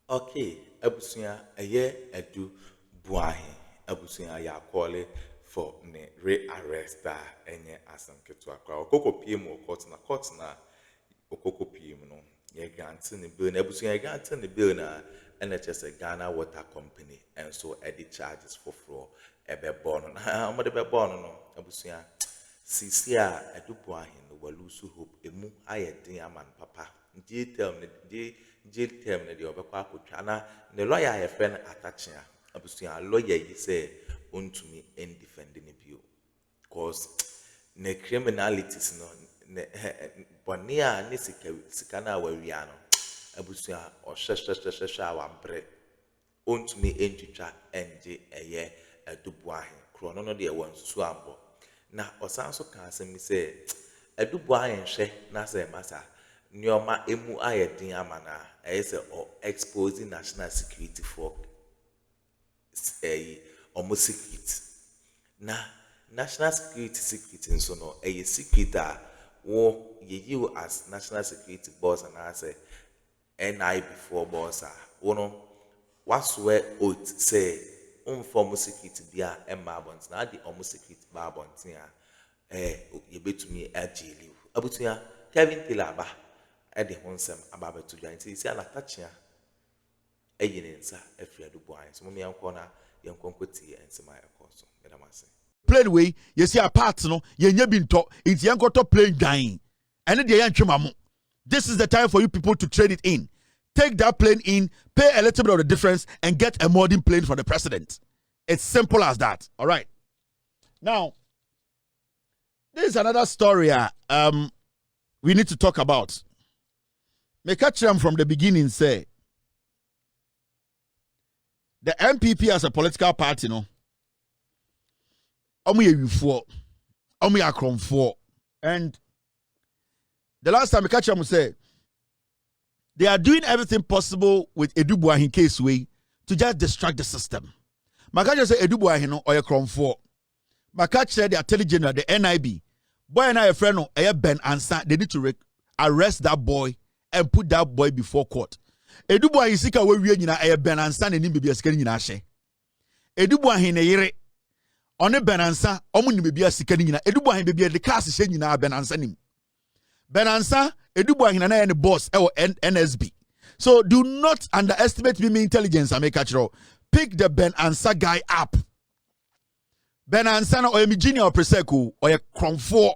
Okay, Abusia, a year Addo Boahen. Abusia ya call for ne re-arrest enye asam ketu akwa. Okoko PM o court na okoko PM no. Ye granting the bill. Abusia ye granting the bill na NHS Ghana Water Company and so edit charges for floor ebe born. How much ebe born no? Abusia. Sisi a Addo Boahen no walusu hope emu ayedin aman papa. Jail term ne de obekwa akotwa na ne lawyer a friend attaching abusua lawyer yi say ontumi end defend ne bio cause ne criminalities no ne boni a ne sika na awawia no abusua o hwehwehwehwehwe awambre ontumi entwitwa enje eye Addo Boahen kro no de won susu ambo na osanso kan asem say Addo Boahen hwe na say masa Nyoma emu ayedin amana say or exposing national security for almost secret. Na national security in so no secret that you as national security boss and I say NI before boss what's where oath say formal security bia embabons na the almost secret babons you bet to me at jail abutua Kevin Tilaba Edi honsem ababe to join. See, an attachia a yensa if you do boy. So, me corner, young conquety and some my course. Madam, I say. Plain way, you see a part, no, you ain't been taught, it's young got to play dying. And the young chimamu. This is the time for you people to trade it in. Take that plane in, pay a little bit of the difference, and get a modern plane for the president. It's simple as that. All right. Now, this is another story we need to talk about. Me catch them from the beginning say the MPP as a political party no omu ye wifo omu ya Akromfo and the last time me catch them say they are doing everything possible with Addo Boahen case way to just distract the system. Makacha say Addo Boahen no or Akromfo. Makacha say the Attorney General the NIB boy and I a friend no Ben Ansa they need to arrest that boy and put that boy before court. Addo Boahen sika we nyina e Ben Ansa ne nim bibia sika nyina hye. Addo Boahen ne yere one Ben Ansa omo nim bibia sika nyina. Addo Boahen bibia de case hye nyina Ben Ansa nim. Ben Ansa Addo Boahen na the boss e NSB. So do not underestimate me intelligence ameka. Pick the Ben Ansa guy up. Ben Ansa na o mi junior preseko or Akromfo.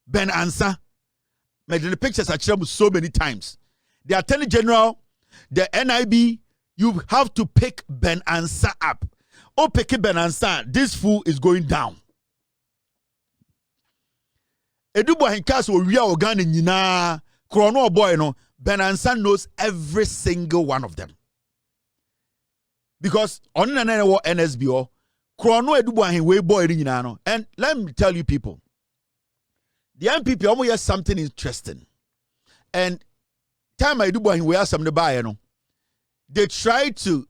Ben Ansa made the pictures I showed so many times. The Attorney General, the NIB, you have to pick Ben Ansa up. Oh, pick Ben Ansa, this fool is going down. Addo Boahen case we are organ nyina krono boy no Ben Ansa knows every single one of them. Because on na NSB o krono Addo Boahen we boy nyina no. And let me tell you people, the MPP almost has something interesting. And time Addo Boahen we have some buy no. They try to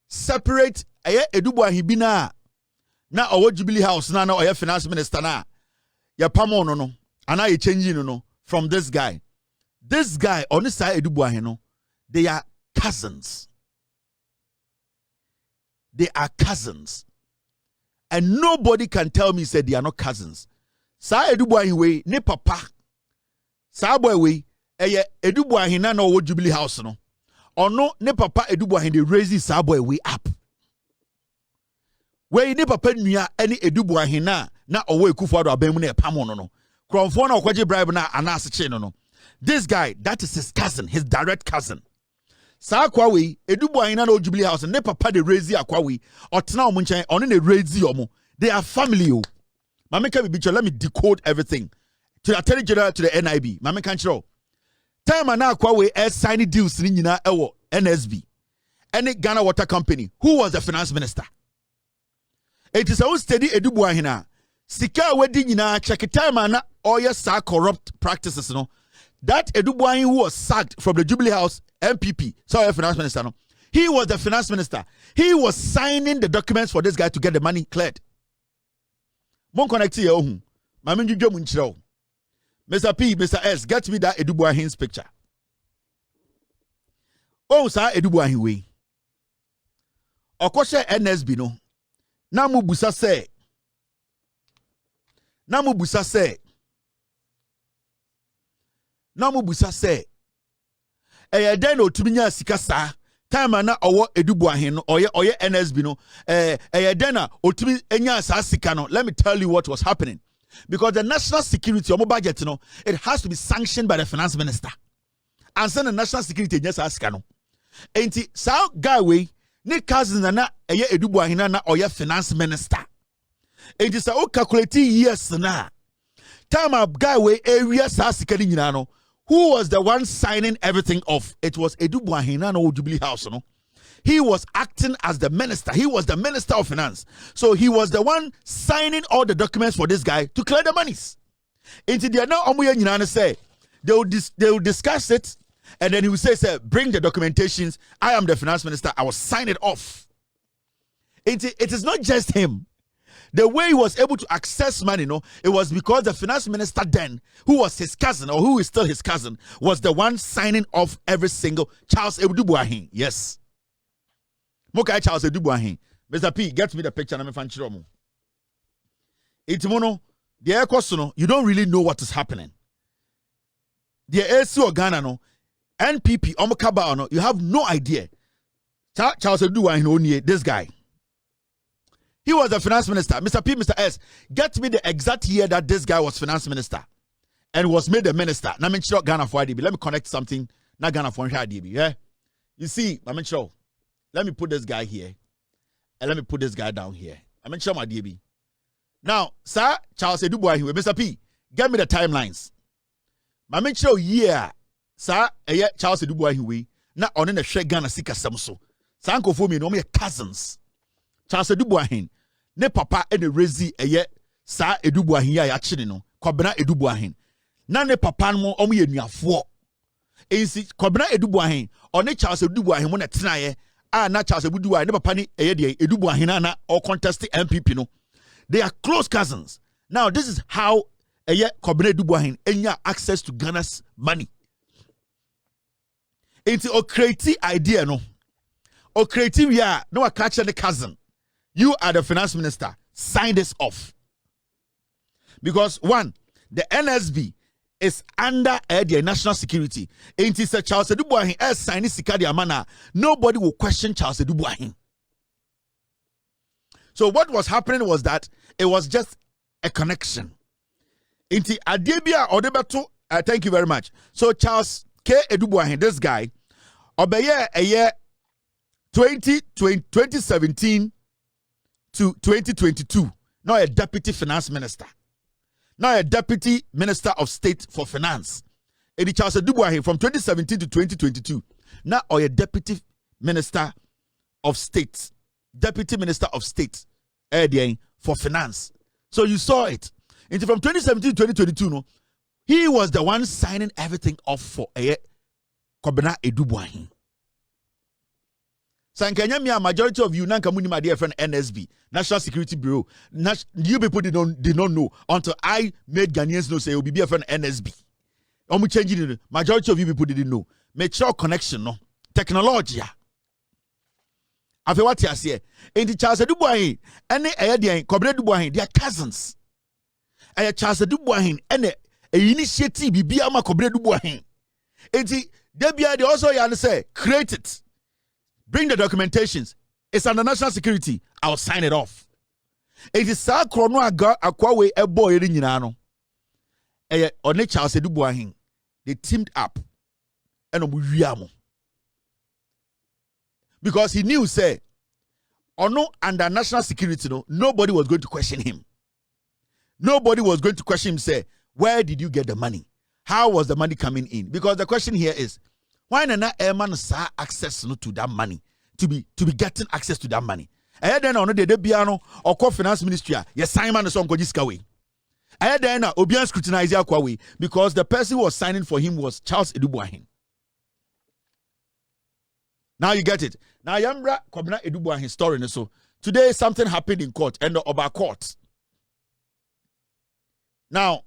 separate Addo Boahen bina na owo Jubilee House na oya finance minister na ya pamo no and I changing no from this guy. This guy on the side Addo Boahen no, they are cousins. They are cousins. And nobody can tell me say they are not cousins. Sa Addo Boahen we ne papa. Sa boy we Addo Boahen na owo Jubilee House no. Ono ne papa Addo Boahen dey raise sa boy we up. We ne papa nua any Addo Boahen na owo Akuffo abemu na epam no. Kromfo na okwaje bribe na anase che no. This guy, that is his cousin, his direct cousin. Sa akwa we Addo Boahen na owo Jubilee House ne papa dey raise akwa we. Otena omo nchen ono ne raise omo. They are family o. Mama can be let me decode everything. To the Attorney General, to the NIB. Mama can show. Time and now, we signing deals in NSB. Any Ghana Water Company. Who was the finance minister? It is a steady Addo Boahen. Sika wedding check it time and all your corrupt practices. No, that Addo Boahen who was sacked from the Jubilee House MPP. Sorry, finance minister. No, he was the finance minister. He was signing the documents for this guy to get the money cleared. Mon connect here. Mr. P, Mr. S, get me that Addo Boahen's picture. Oh, sa Edubuahin we. Okoshe NSB no. Namu busa se. Namu busa se. Den otumi nya sika saa. Time na owo Edubuahin no oye NSB no. Den na otumi enya saa sika no. Let me tell you what was happening. Because the national security omo budget no, it has to be sanctioned by the finance minister. And send the national security nya saa sika no. Enti saa guy we ne cousin na eye Edubuahin na oye finance minister. Enti sa o calculate years na time a guy we area saa sika ni nyina no, who was the one signing everything off? It was Edubuahin na Jubilee House no. He was acting as the minister. He was the minister of finance. So he was the one signing all the documents for this guy to clear the monies. Enti dia na omo ye nyina say they will discuss it. And then he will say, bring the documentations. I am the finance minister. I will sign it off. It is not just him. The way he was able to access money, it was because the finance minister then, who was his cousin, or who is still his cousin, was the one signing off every single Charles Edubuahin. Yes. Mokai Charles Edubuahin. Mr. P, get me the picture. I'm fan chiromo. Itimono, the air question, you don't really know what is happening. The AC or Ghana, no. NPP, Omokaba, you have no idea. Charles Edubuahin, this guy. He was the finance minister. Mr. P, Mr. S, get me the exact year that this guy was finance minister and was made the minister. Now, Ghana for IDB. Let me connect something. Not Ghana for IDB. Yeah. You see, let me put this guy here and let me put this guy down here. my DB. Now, sir, Charles Edubuahin, Mr. P, get me the timelines. Yeah. Sir, Charles Edubuahin we na on the share Ghana sika samso. Sanko for me no me cousins. Charles Edubuahin ne papa e ne rezi Sir Edubuahin ya chine no. Kobena Edubuahin. Na ne papa no omo ye nuafo. Ensi Kobena Edubuahin one Charles Edubuahin mo na tena na Charles Edubuahin ne papa ni de Edubuahin na or contest MPP no. They are close cousins. Now this is how Kobena Edubuahin enya access to Ghana's money. Into a creative idea, no. Or creative, yeah, no, I catch the cousin. You are the finance minister. Sign this off. Because one, the NSB is under the national security. Into Sir Charles Edubuahin as signing Sikadi Amana. Nobody will question Charles Edubuahin. So what was happening was that it was just a connection. Into Adebia or Debato, thank you very much. So Charles Edubuahin, this guy, obeye a year 2017 to 2022. Now a deputy finance minister. Now a deputy minister of state for finance. Edi Charles Edubuahin from 2017 to 2022. Now a deputy minister of state. Deputy minister of state for finance. So you saw it. And from 2017 to 2022, no, he was the one signing everything off for Kobena Edubuahin. Sankanya, majority of you nanka muni my dear friend NSB, National Security Bureau. You people did not know until I made Ghanaians know say you'll be a friend NSB. Omu changing it. Majority of you people didn't know. Mature connection, no technology. After what you say, in the Charles Edubuahin, any Kobena Edubuahin, they are cousins. Charles Edubuahin, any initiative be ama Kobena Edubuahin. They also say, create it. Bring the documentations. It's under national security. I'll sign it off. It is sa krono akwawe ebo eri nyina no. One Charles Edubuahin. They teamed up. And omuwiamo. Because he knew say under national security no, nobody was going to question him. Nobody was going to question him say, where did you get the money? How was the money coming in? Because the question here is, why not airman sa access to that money? To be getting access to that money. I then on the Debiano or co finance ministry, yes, Simon is on Gojiskawi. I then Obian scrutinize Yakwawi because the person who was signing for him was Charles Edubuahin. Now you get it. Now Yambra Kobena Edubuahin story. So today something happened in court and about court. Now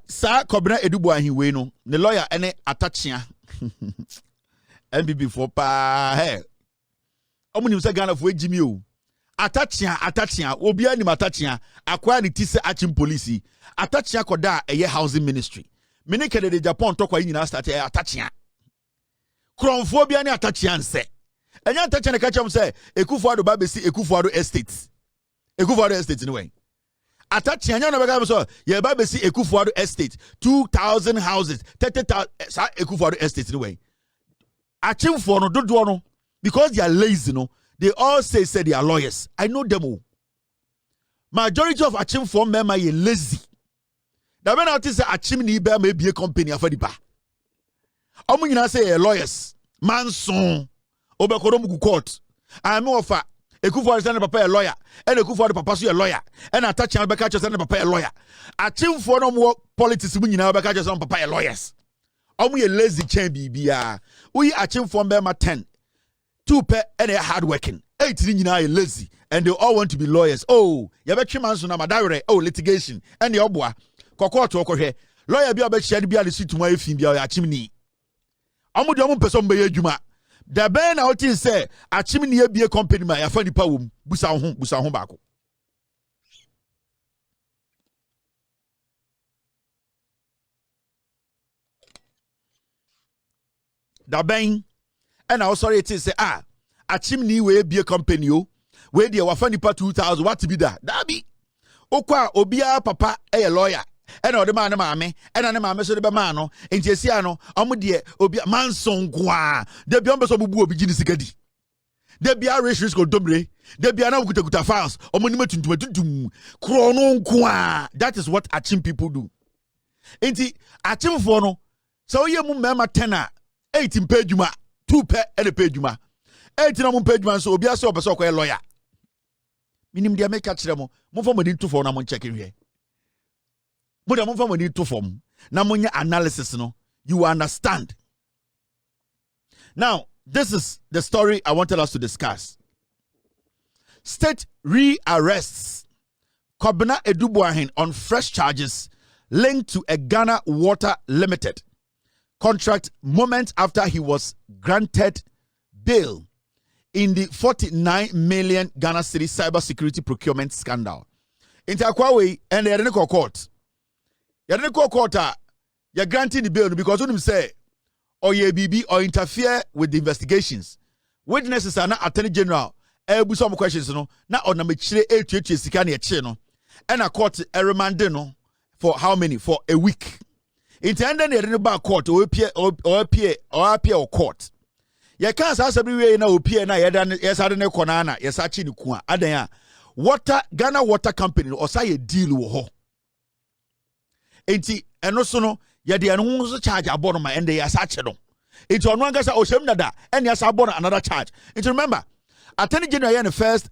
Sir Kobena Edubuahin we no the lawyer ene attachia MPP for pa hey. Omunim se Ghana for Jimmy o. Atachia obi anim atachia akwa ni tise achim police atachia koda eye housing ministry mene kede de Japan to kwa nyina start atachia kronfo bia ni atachia nse enya atachia ne ka chem se Akuffo Addo ba besi Akuffo Addo estate ni we atachia nya no be ka so ye ba besi Akuffo Addo estate 2,000 houses 30,000 sa Akuffo Addo estate ni we achimfo no dodo no because they are lazy no. They all say they are lawyers. I know them all. Majority of Achim form members are lazy. The men out say Achim ni be may be a company after the bar. Omunyina say lawyers. Manson. Obekorom court. I am offer. Akuffo Addo papa a lawyer. And Akuffo Addo papa so a lawyer. And attach and Beka just papa a lawyer. Achim for no more politics munyina Beka just papa a lawyers. Omu lazy chain bibia. We Achim form member 10. 2 pe and they're hardworking. 8 are lazy and they all want to be lawyers. Oh, you bet you man so na madare. Oh, litigation and the obwa. Koko to okwe. Lawyer bi obet share bi ali suit mo efin bi achimni. Amu de omu person be adwuma. Da ben na otin say achimni e bi company ma ya fa nipa wom. Busa ho baako. Da ben and I sorry it is say achimni we be a company o we dey wafa nipa 2,000 what be that be okwa obia papa a lawyer and o de man maame and na maame so de be man no enti esia no omo de obia manson kwa de bi ombe so bubu obi gini sikadi de bia risk go domre de bia na kuta files omo ni matuntum kro no kwa. That is what achim people do. Enti achim for no so ye mu mema 10 a 18 page ma 2 pe and a page ma 18 na mu page man so obi ase obeso kwa lawyer minim dia make kire mo for money to for na mo check here mo dia mo for money to form na mo nya analysis no you understand. Now this is the story I wanted us to discuss. State rearrests Kobna Boahen on fresh charges linked to a Ghana Water Limited contract moments after he was granted bail in the 49 million Ghana cedi cybersecurity procurement scandal. Into Akwawe and the Addo court. Addo court you're granting the bail because when you say or ye BB or interfere with the investigations. Witnesses are not Attorney General. Some questions no. Now on the chile sikani chino. And a court a remand no for how many? For a week. Intended the back court or appear court. You can't ask everywhere na opie na yes adene konana yes achi ni kwa adan water Ghana Water Company or say a deal wo ho enti eno so no ye de eno so charge abono ma and yes achi no enti ono anga say oshem nada and yes abono another charge. Enti remember Attorney General here the first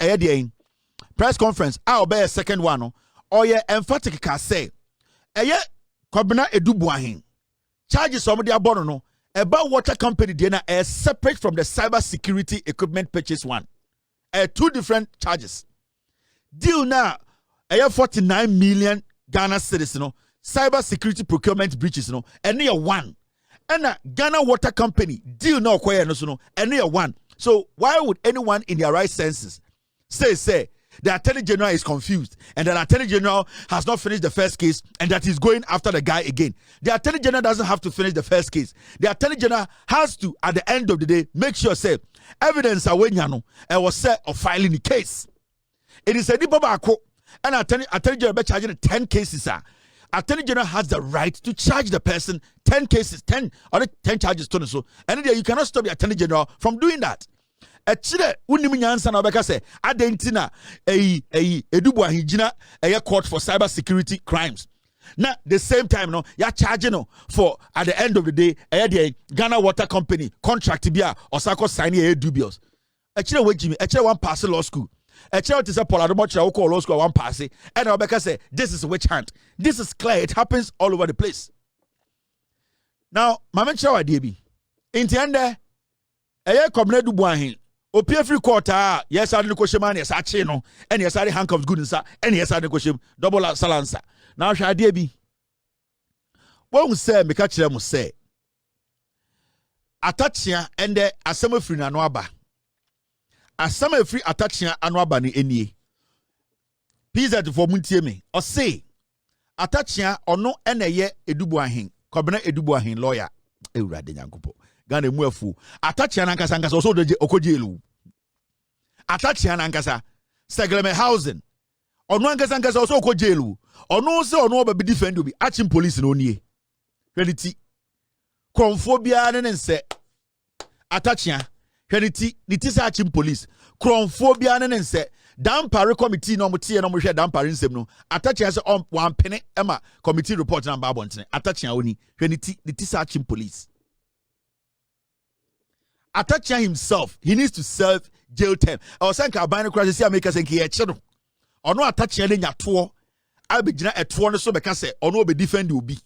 press conference be a second one no or ye emphatic ka say Kobna Boahen charges somebody abono no about water company DNA is separate from the cyber security equipment purchase one. 2 different charges. Deal now 49 million Ghana cedis no cyber security procurement breaches no and near one. And Ghana Water Company deal now acquire no and near one. So why would anyone in their right senses say the Attorney General is confused and the Attorney General has not finished the first case and that he's going after the guy again? The Attorney General doesn't have to finish the first case. The Attorney General has to, at the end of the day, make sure say evidence awenyano and was set of filing the case. It is a dibabako and Attorney General be charging 10 cases. Attorney General has the right to charge the person 10 cases, 10 charges to so, and you cannot stop the Attorney General from doing that. Chile unim nyansa na obeka say adentina Boahen gina court for cyber security crimes. Now the same time no ya charging no for at the end of the day the Ghana Water Company contract bia osako sign dubious. Chile we Jimmy one pass law school. Chile is a Polaromo chile call law school one pass and obeka say this is witch hunt. This is clear. It happens all over the place. Now mama chawa debi intende Kobna Boahen Opie free quarter, yes, I didn't question man, yes, I chino, and yes, I handcuffs good inside, and yes, I didn't question double salansa. Now, shall I be? What we say, me catch them say Atachia and the asema free na no aba. Asema free atachia anu aba ni enie. PZ for muntie me. O say atachia ono eneye Boahen. Kobena Boahen lawyer. Ewurade Nyankopɔ. Ghana mu afu. Atachia na nkasa nkasa so doje okojelu. Atachia na nkasa settlement housing. Ono nkasa nkasa so okojelu. Ono se ono oba be defend obi. Achim police no nie. Reality. Kromphobia ne nse. Atachia hweniti niti sa achim police kromphobia ne nse dampare committee no motie no mo hwe dampare nsem no atachia se on one pene ema committee report na ba bontene atachia oni hweniti niti sa achim police atachia himself he needs to serve jail term or sanka ban no crash see America senke ye che no ono atachia ne nyato abegina eto no so beka se ono obe defend obi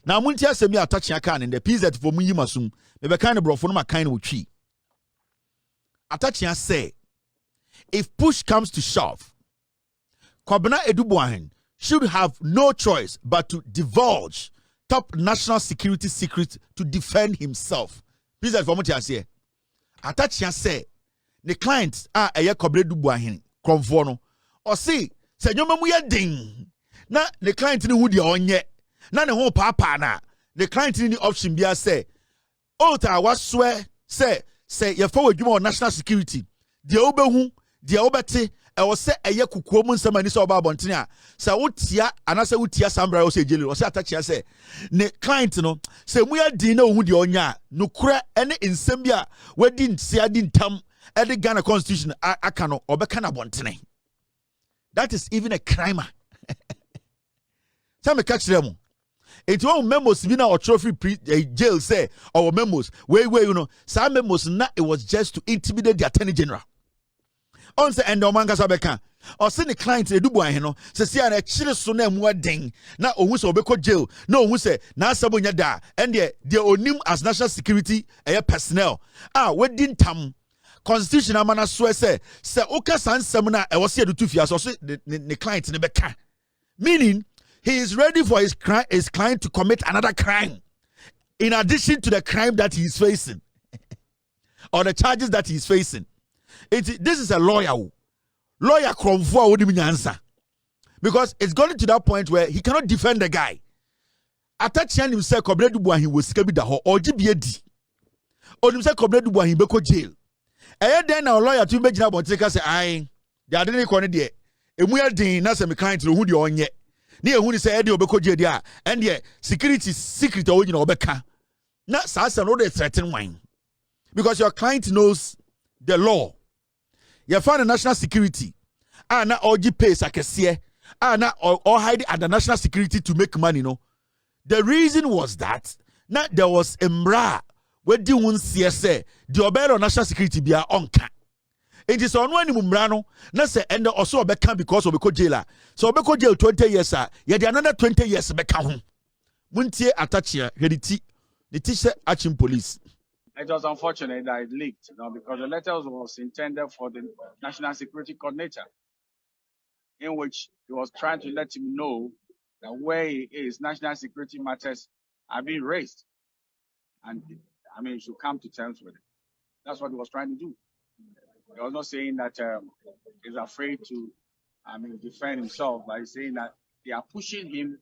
na munti asemi atachia kan in the PZ for munyi masum me be kan brofo no makan no twi atachia say if push comes to shove Kobena Boahen should have no choice but to divulge top national security secrets to defend himself. PZ for munti ase atachia say the clients eye Kobena Boahen kromfo no o say se nyoma mu ye din na the client ni hu de onye na ne ho papa na the client ni option bia say ota waswe say ye forward adwuma on national security de obehu de obete e wo say eye kukuo mu nsama ni so oba abontene a say wotia anase wotia sambra wo say jeli wo say atachia say ne client no say mu ya din na ohu de onya no kura ene nsem bia wadi ntia di ntam e de Ghana constitution aka no obeka na abontene. That is even a crime. Tell me catch them. It won't memos be now trophy jail say our memos wait you know some memos na it was just to intimidate the attorney general on say and omanga sabeka or send the client Boahen no say see an chire so na mu den na ohun say obeko jail na ohun say na asabo nya da and the onim as national security personnel wedding tam constitution amana so say oka sansem na e was here to fia so the client ne beka meaning he is ready for his client to commit another crime in addition to the crime that he is facing or the charges that he is facing. This is a lawyer kromfo wodi nyansa because it's going to that point where he cannot defend the guy. Atachia himself Kobena Boahen was sika bi da ho oji bi edi. Onim say Kobena Boahen beko jail. Eye den na lawyer to be gina bonteka say ai they are dey kon dey emu ya din na say me client no hu dey onye na ehuni say ede obeko je dia and the security secret o nyina obeka na sasa no dey threaten wine because your client knows the law. You find the national security na oji pay sakese na or hide at the national security to make money no. The reason was that na there was emra we di won say the obero national security bia onka. It is on one mumbrano, na say and also obeka because obeko jail. So obeko jail 20 years ye dey another 20 years beka ho. Muntie atachia hediti the teacher achim police. It was unfortunate that it leaked, because the letter was intended for the National Security Coordinator, in which he was trying to let him know that where he is, national security matters are being raised. And he should come to terms with it. That's what he was trying to do. He was not saying that he's afraid to defend himself, but he's saying that they are pushing him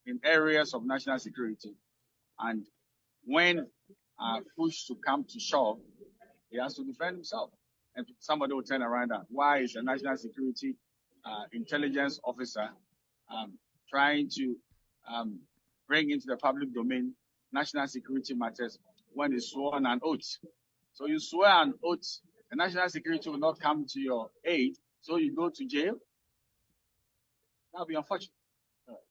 in areas of national security. And when pushed to come to shove, he has to defend himself. And somebody will turn around and why is a national security intelligence officer trying to bring into the public domain national security matters when he sworn an oath? So you swear an oath, the national security will not come to your aid, so you go to jail? That will be unfortunate.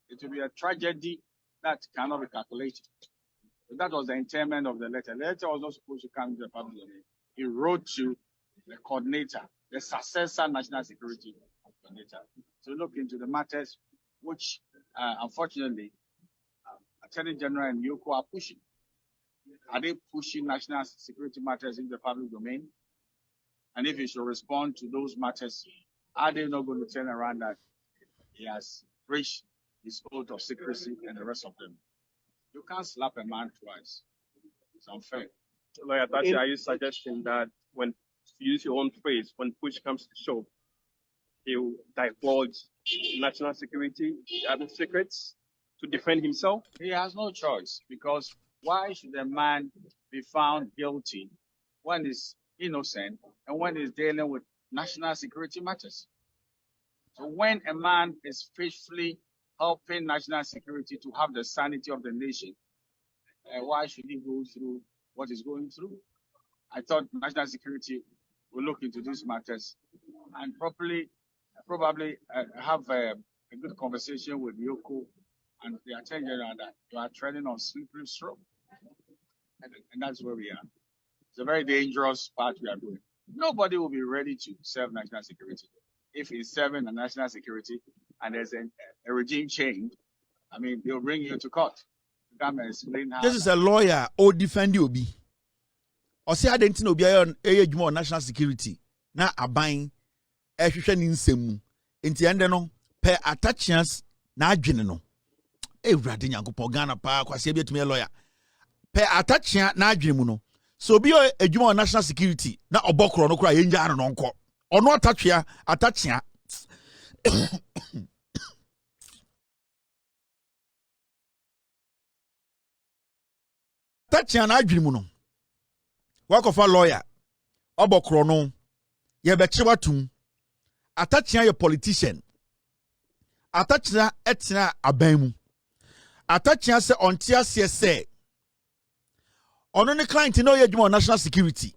It will be a tragedy that cannot be calculated. So that was the intent of the letter. The letter was not supposed to come to the public domain. He wrote to the coordinator, the successor national security coordinator, to look into the matters which, unfortunately, Attorney General and Yoko are pushing. Are they pushing national security matters in the public domain? And if he should respond to those matters, are they not going to turn around that he has breached his oath of secrecy and the rest of them? You can't slap a man twice. It's unfair. Lawyer Tati, are you suggesting that when you use your own phrase, when push comes to shove, he will divulge national security secrets to defend himself? He has no choice, because why should a man be found guilty when he's innocent and when he's dealing with national security matters? So when a man is faithfully helping national security to have the sanity of the nation, why should he go through what he's going through? I thought national security will look into these matters and probably have a good conversation with Yoko and the Attorney General that you are treading on slippery slope. And that's where we are. It's a very dangerous part we are doing. Nobody will be ready to serve national security. If he's serving the national security and there's a regime change, I mean, they'll bring you to court to come and explain how. This is a lawyer or defend you be. Or say I didn't know be a national security. Na abain a hwehwe ni nsemu. Enti ende no per attachments na adwene no. Ewurade Nyankopon Ghana pa kwase bi etumi lawyer. Per attachment na adwene mu no. So be a national security na obokro no kura yenja no nko. Ono attachment attachment na adwene mu no. Wakofa lawyer obokro no ye be chiwatum attachment your politician attachment etna aban mu attachment se ontia se ono ne client no ye dwuma national security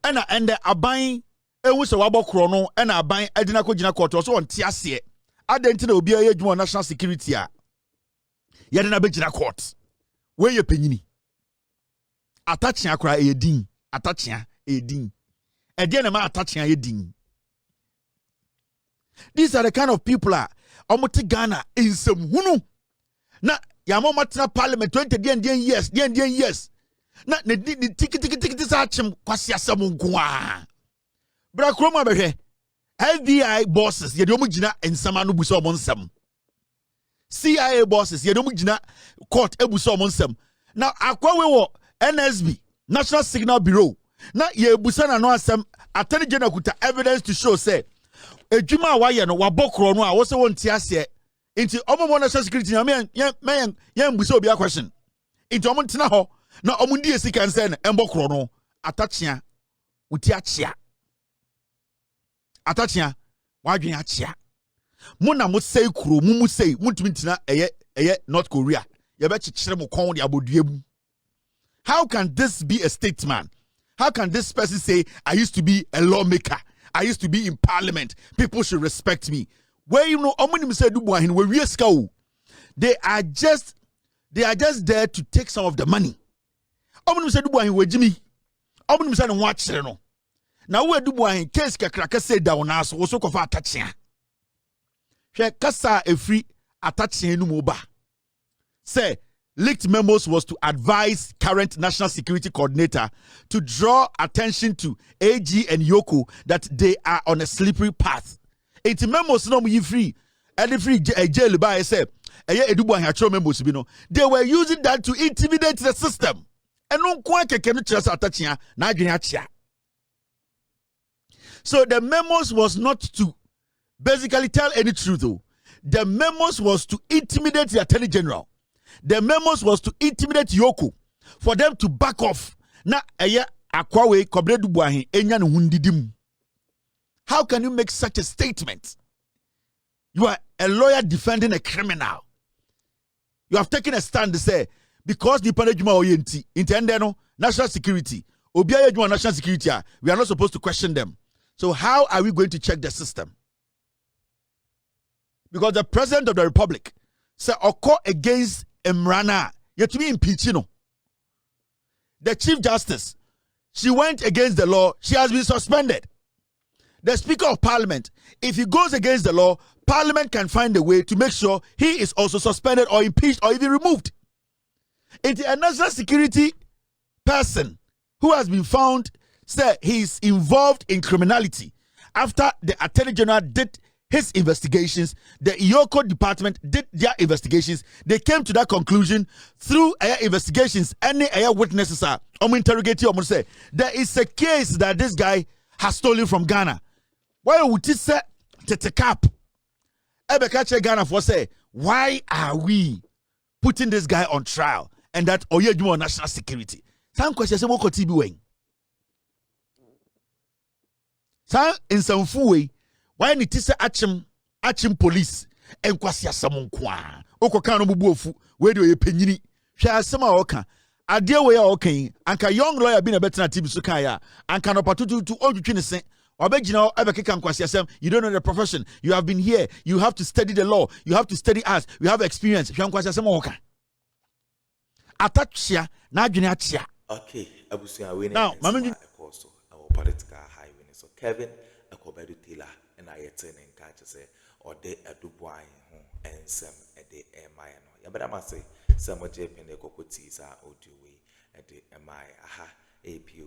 ena ende aban ewu se wabokro no ena aban edina kogina court so ontia se adenti na obi ye dwuma national security a ye de na begina court we ye panyini attachment akra edin attachment edin ede na ma attachment edin. These are the kind of people omote Ghana in some hunu na yamo matna parliament 20 years na ne tiki sachim kwasi asam nkoa bra Akroma behwe FBI bosses ye de omugina ensama no buso omonsam CIA bosses ye de omugina court ebuso omonsam na akwawe wo NSB National Signal Bureau na ye busa na no asam Attorney General kuta evidence to show say ejuma waye no wabokro no a wo se won ti ase nti omo national security na me busa obi a question nti omo ntena ho na omo ndi esika nse na embokro no atachia uti achia atachia wadwen achia mo na mo sei kuro mo sei mutumi ntina eye North Korea ye be chichire mo kon de aboduam. How can this be a statesman? How can this person say I used to be a lawmaker? I used to be in parliament. People should respect me. Where you know, they are just there to take some of the money. Now we do case kakraka say down us also kofa attaching. She kasa a free attaching no moba. Say leaked memos was to advise current National Security Coordinator to draw attention to AG and Yoko that they are on a slippery path. It memos no free. And free jail by say memos bino. They were using that to intimidate the system. And no so the memos was not to basically tell any truth though. The memos was to intimidate the Attorney General. The memos was to intimidate Yoko for them to back off. Na eye akwawe kobredu Boahen enya no hundidim. How can you make such a statement? You are a lawyer defending a criminal. You have taken a stand to say because the panejuma oyenti intende no national security obi ayejuma national security we are not supposed to question them. So how are we going to check the system? Because the President of the Republic said occur against Emrana, yet to be impeached. The Chief Justice, she went against the law, she has been suspended. The Speaker of Parliament, if he goes against the law, Parliament can find a way to make sure he is also suspended or impeached or even removed. It's a national security person who has been found, say he is involved in criminality after the Attorney General did his investigations. The Iyoko department did their investigations. They came to that conclusion through investigations. Any witnesses are interrogating or say there is a case that this guy has stolen from Ghana. Why would he say tete cap? Ebekache Ghana for say, why are we putting this guy on trial and that Oyejumo national security? Some questions what could he be doing? Some in some way, why need to say achim police and kwasia samon kwa oko kan no bubuofu we do ye penyini hwa asema oka ade we ya okan anka young lawyer bi na betina tv so kan ya anka no patutu to odwetwe ne se obegina ebekeka kwasia sam. You don't know the profession, you have been here, you have to study the law, you have to study us, you have experience hwa kwasia sam oka atachia na adwene achia. Okay, abusia we now mama also our political highway. So Kevin Akobedu Tila and I attend and catch say or de Addo Boahen and some at the MI. Yeah, but I must say some of Japan the cocoa teas are ODWay at the MI. Aha, AP